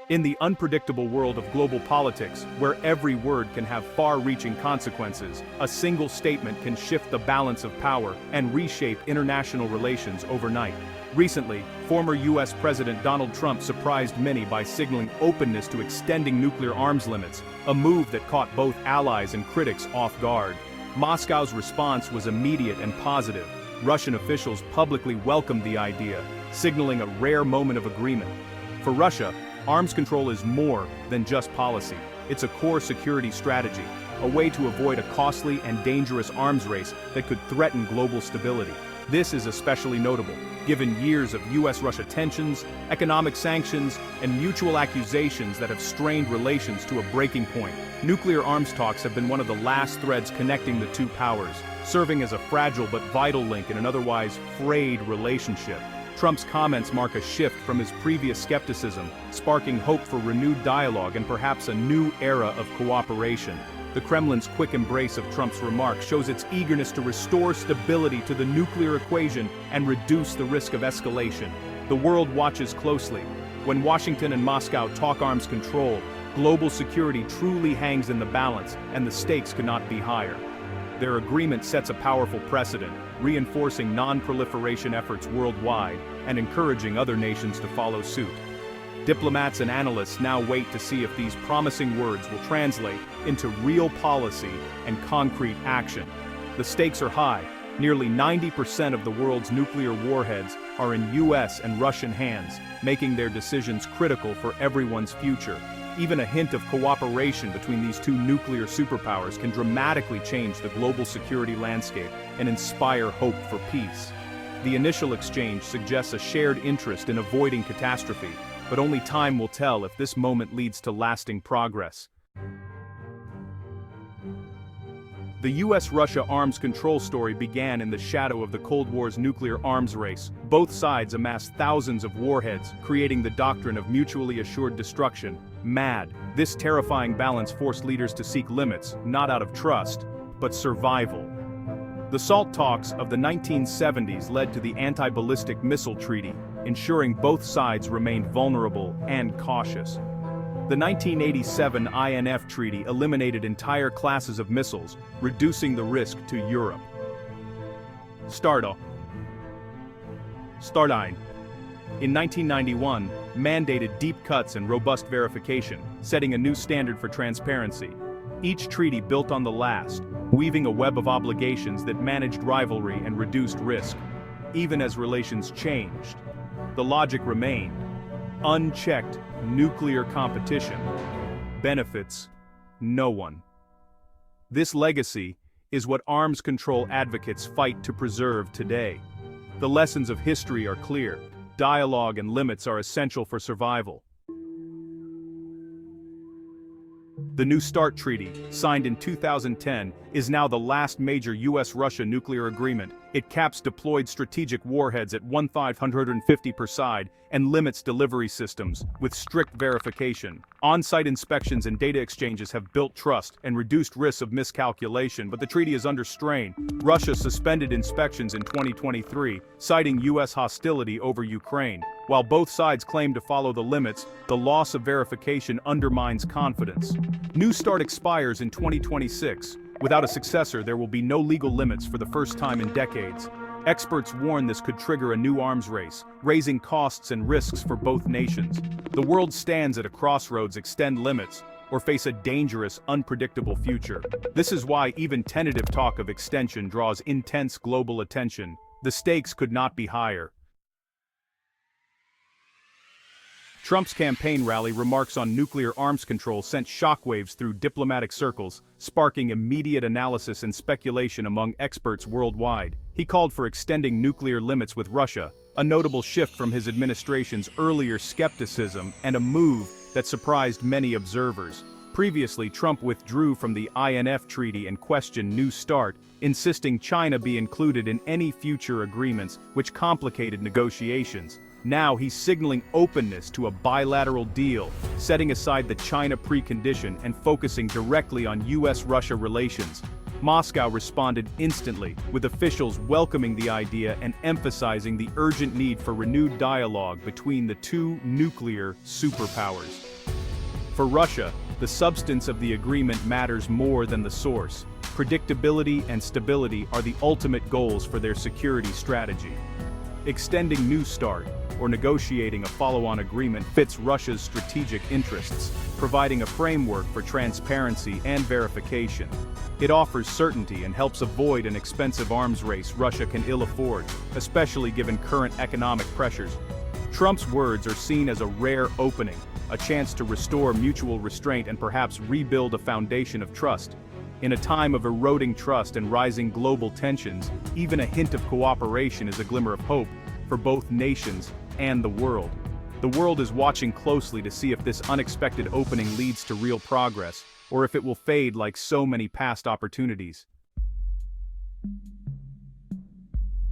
In the unpredictable world of global politics, where every word can have far-reaching consequences, a single statement can shift the balance of power and reshape international relations overnight. Recently, former US President Donald Trump surprised many by signaling openness to extending nuclear arms limits, a move that caught both allies and critics off guard. Moscow's response was immediate and positive. Russian officials publicly welcomed the idea, signaling a rare moment of agreement. For Russia, arms control is more than just policy. It's a core security strategy, a way to avoid a costly and dangerous arms race that could threaten global stability. This is especially notable, given years of US-Russia tensions, economic sanctions, and mutual accusations that have strained relations to a breaking point. Nuclear arms talks have been one of the last threads connecting the two powers, serving as a fragile but vital link in an otherwise frayed relationship. Trump's comments mark a shift from his previous skepticism, sparking hope for renewed dialogue and perhaps a new era of cooperation. The Kremlin's quick embrace of Trump's remarks shows its eagerness to restore stability to the nuclear equation and reduce the risk of escalation. The world watches closely. When Washington and Moscow talk arms control, global security truly hangs in the balance, and the stakes could not be higher. Their agreement sets a powerful precedent, reinforcing non-proliferation efforts worldwide and encouraging other nations to follow suit. Diplomats and analysts now wait to see if these promising words will translate into real policy and concrete action. The stakes are high. Nearly 90% of the world's nuclear warheads are in US and Russian hands, making their decisions critical for everyone's future. Even a hint of cooperation between these two nuclear superpowers can dramatically change the global security landscape and inspire hope for peace. The initial exchange suggests a shared interest in avoiding catastrophe, but only time will tell if this moment leads to lasting progress. The US-Russia arms control story began in the shadow of the Cold War's nuclear arms race. Both sides amassed thousands of warheads, creating the doctrine of mutually assured destruction, MAD. This terrifying balance forced leaders to seek limits, not out of trust, but survival. The SALT talks of the 1970s led to the Anti-Ballistic Missile Treaty, ensuring both sides remained vulnerable and cautious. The 1987 INF Treaty eliminated entire classes of missiles, reducing the risk to Europe. START in 1991 mandated deep cuts and robust verification, setting a new standard for transparency. Each treaty built on the last, weaving a web of obligations that managed rivalry and reduced risk. Even as relations changed, the logic remained. Unchecked nuclear competition benefits no one. This legacy is what arms control advocates fight to preserve today. The lessons of history are clear. Dialogue and limits are essential for survival. The New START Treaty, signed in 2010, is now the last major US-Russia nuclear agreement. It caps deployed strategic warheads at 1,550 per side and limits delivery systems, with strict verification. On-site inspections and data exchanges have built trust and reduced risks of miscalculation, but the treaty is under strain. Russia suspended inspections in 2023, citing US hostility over Ukraine. While both sides claim to follow the limits, the loss of verification undermines confidence. New START expires in 2026. Without a successor, there will be no legal limits for the first time in decades. Experts warn this could trigger a new arms race, raising costs and risks for both nations. The world stands at a crossroads: extend limits, or face a dangerous, unpredictable future. This is why even tentative talk of extension draws intense global attention. The stakes could not be higher. Trump's campaign rally remarks on nuclear arms control sent shockwaves through diplomatic circles, sparking immediate analysis and speculation among experts worldwide. He called for extending nuclear limits with Russia, a notable shift from his administration's earlier skepticism and a move that surprised many observers. Previously, Trump withdrew from the INF Treaty and questioned New START, insisting China be included in any future agreements, which complicated negotiations. Now he's signaling openness to a bilateral deal, setting aside the China precondition and focusing directly on US-Russia relations. Moscow responded instantly, with officials welcoming the idea and emphasizing the urgent need for renewed dialogue between the two nuclear superpowers. For Russia, the substance of the agreement matters more than the source. Predictability and stability are the ultimate goals for their security strategy. Extending New START, or negotiating a follow-on agreement, fits Russia's strategic interests, providing a framework for transparency and verification. It offers certainty and helps avoid an expensive arms race Russia can ill afford, especially given current economic pressures. Trump's words are seen as a rare opening, a chance to restore mutual restraint and perhaps rebuild a foundation of trust. In a time of eroding trust and rising global tensions, even a hint of cooperation is a glimmer of hope for both nations and the world. The world is watching closely to see if this unexpected opening leads to real progress, or if it will fade like so many past opportunities.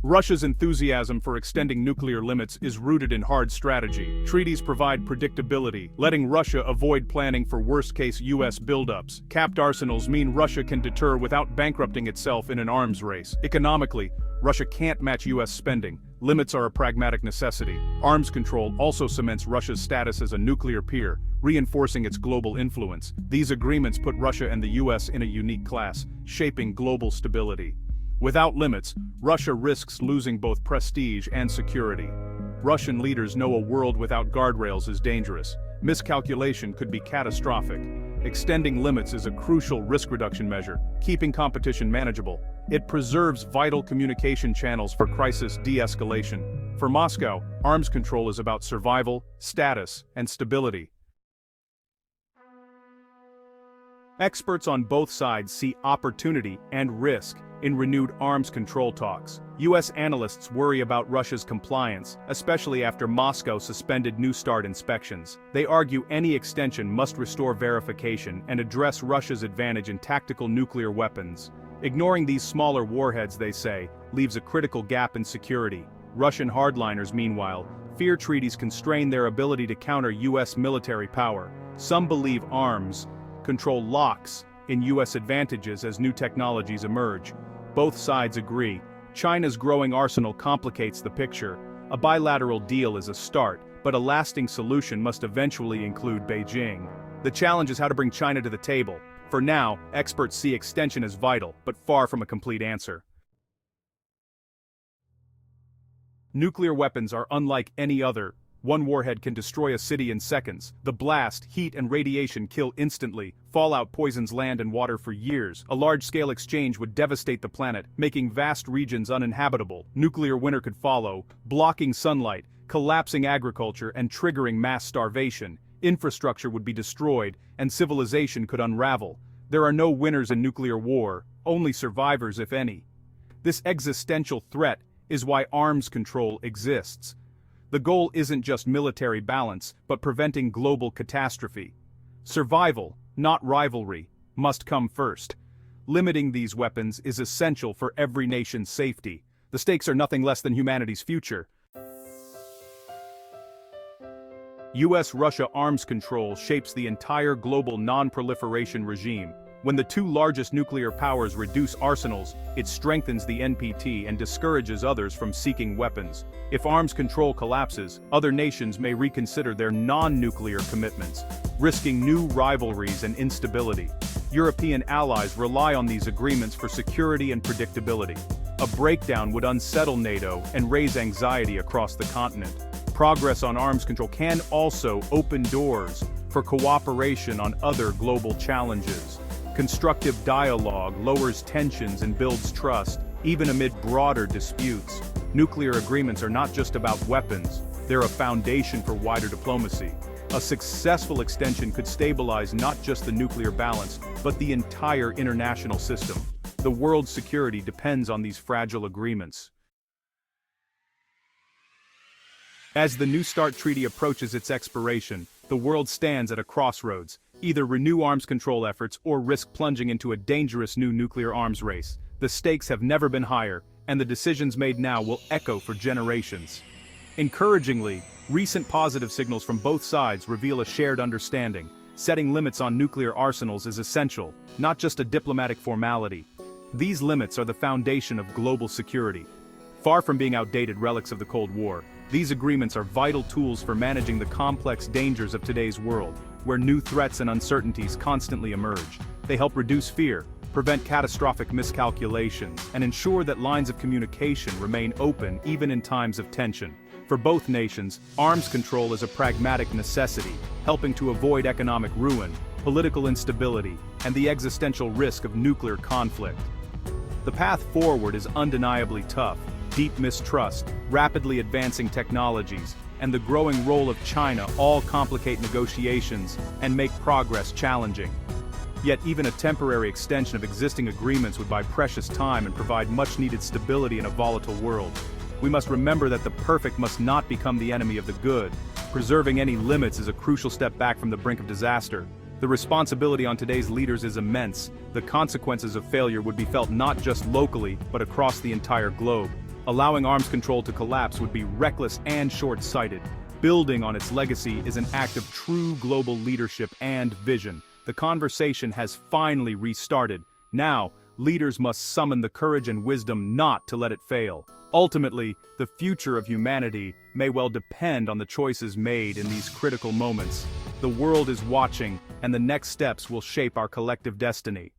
Russia's enthusiasm for extending nuclear limits is rooted in hard strategy. Treaties provide predictability, letting Russia avoid planning for worst-case US buildups. Capped arsenals mean Russia can deter without bankrupting itself in an arms race. Economically, Russia can't match US spending. Limits are a pragmatic necessity. Arms control also cements Russia's status as a nuclear peer, reinforcing its global influence. These agreements put Russia and the US in a unique class, shaping global stability. Without limits, Russia risks losing both prestige and security. Russian leaders know a world without guardrails is dangerous. Miscalculation could be catastrophic. Extending limits is a crucial risk reduction measure, keeping competition manageable. It preserves vital communication channels for crisis de-escalation. For Moscow, arms control is about survival, status, and stability. Experts on both sides see opportunity and risk in renewed arms control talks. US analysts worry about Russia's compliance, especially after Moscow suspended New START inspections. They argue any extension must restore verification and address Russia's advantage in tactical nuclear weapons. Ignoring these smaller warheads, they say, leaves a critical gap in security. Russian hardliners, meanwhile, fear treaties constrain their ability to counter US military power. Some believe arms control locks in US advantages as new technologies emerge. Both sides agree. China's growing arsenal complicates the picture. A bilateral deal is a start, but a lasting solution must eventually include Beijing. The challenge is how to bring China to the table. For now, experts see extension as vital, but far from a complete answer. Nuclear weapons are unlike any other. One warhead can destroy a city in seconds. The blast, heat, and radiation kill instantly. Fallout poisons land and water for years. A large-scale exchange would devastate the planet, making vast regions uninhabitable. Nuclear winter could follow, blocking sunlight, collapsing agriculture, and triggering mass starvation. Infrastructure would be destroyed, and civilization could unravel. There are no winners in nuclear war, only survivors if any. This existential threat is why arms control exists. The goal isn't just military balance, but preventing global catastrophe. Survival, not rivalry, must come first. Limiting these weapons is essential for every nation's safety. The stakes are nothing less than humanity's future. US-Russia arms control shapes the entire global non-proliferation regime. When the two largest nuclear powers reduce arsenals, it strengthens the NPT and discourages others from seeking weapons. If arms control collapses, other nations may reconsider their non-nuclear commitments, risking new rivalries and instability. European allies rely on these agreements for security and predictability. A breakdown would unsettle NATO and raise anxiety across the continent. Progress on arms control can also open doors for cooperation on other global challenges. Constructive dialogue lowers tensions and builds trust, even amid broader disputes. Nuclear agreements are not just about weapons, they're a foundation for wider diplomacy. A successful extension could stabilize not just the nuclear balance, but the entire international system. The world's security depends on these fragile agreements. As the New START Treaty approaches its expiration, the world stands at a crossroads. Either renew arms control efforts or risk plunging into a dangerous new nuclear arms race. The stakes have never been higher, and the decisions made now will echo for generations. Encouragingly, recent positive signals from both sides reveal a shared understanding. Setting limits on nuclear arsenals is essential, not just a diplomatic formality. These limits are the foundation of global security. Far from being outdated relics of the Cold War, these agreements are vital tools for managing the complex dangers of today's world. where new threats and uncertainties constantly emerge. They help reduce fear, prevent catastrophic miscalculations, and ensure that lines of communication remain open even in times of tension. For both nations, arms control is a pragmatic necessity, helping to avoid economic ruin, political instability, and the existential risk of nuclear conflict. The path forward is undeniably tough. Deep mistrust, rapidly advancing technologies, and the growing role of China all complicate negotiations and make progress challenging. Yet even a temporary extension of existing agreements would buy precious time and provide much-needed stability in a volatile world. We must remember that the perfect must not become the enemy of the good. Preserving any limits is a crucial step back from the brink of disaster. The responsibility on today's leaders is immense. The consequences of failure would be felt not just locally, but across the entire globe. Allowing arms control to collapse would be reckless and short-sighted. Building on its legacy is an act of true global leadership and vision. The conversation has finally restarted. Now, leaders must summon the courage and wisdom not to let it fail. Ultimately, the future of humanity may well depend on the choices made in these critical moments. The world is watching, and the next steps will shape our collective destiny.